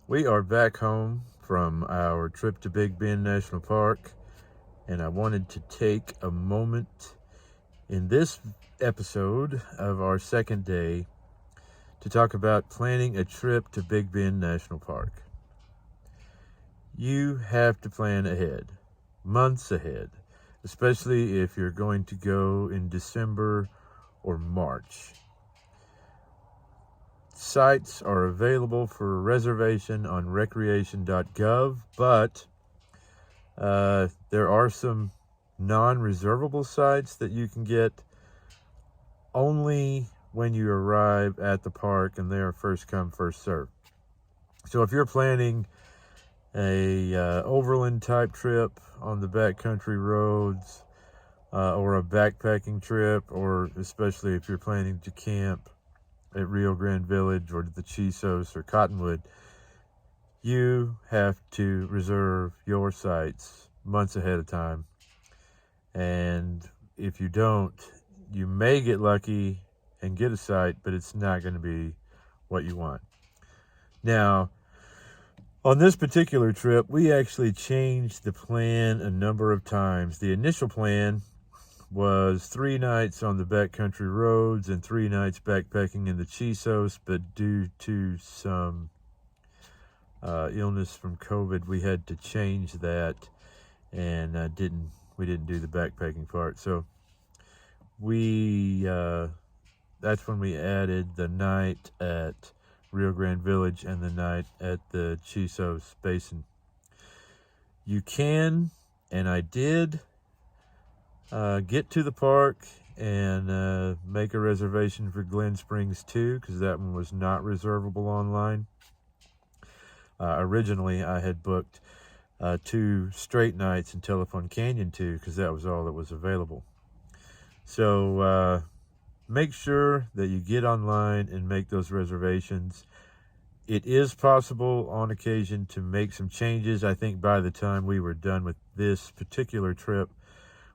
We are back home from our trip to Big Bend National Park, and I wanted to take a moment in this episode of our second day to talk about planning a trip to Big Bend National Park. You have to plan ahead, months ahead, especially if you're going to go in December or March. Sites are available for reservation on recreation.gov, but there are some non-reservable sites that you can get only when you arrive at the park, and they are first come, first serve. So if you're planning a overland type trip on the backcountry roads, or a backpacking trip, or especially if you're planning to camp at Rio Grande Village or the Chisos or Cottonwood, you have to reserve your sites months ahead of time. And if you don't, you may get lucky and get a site, but it's not going to be what you want. Now, on this particular trip, we actually changed the plan a number of times. The initial plan was 3 nights on the backcountry roads and 3 nights backpacking in the Chisos, but due to some illness from COVID, we had to change that, and we didn't do the backpacking part. So that's when we added the night at Rio Grande Village and the night at the Chisos Basin. You can, and I did, get to the park and make a reservation for Glen Springs 2, because that one was not reservable online. Originally, I had booked 2 straight nights in Telephone Canyon 2, because that was all that was available. So make sure that you get online and make those reservations. It is possible on occasion to make some changes. I think by the time we were done with this particular trip,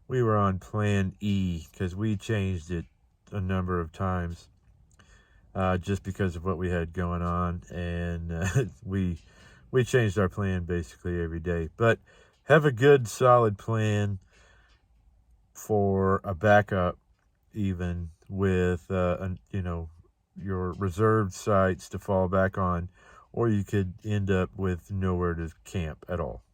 we were on Plan E, because we changed it a number of times just because of what we had going on, and we changed our plan basically every day. But have a good, solid plan for a backup, even with your reserved sites to fall back on, or you could end up with nowhere to camp at all.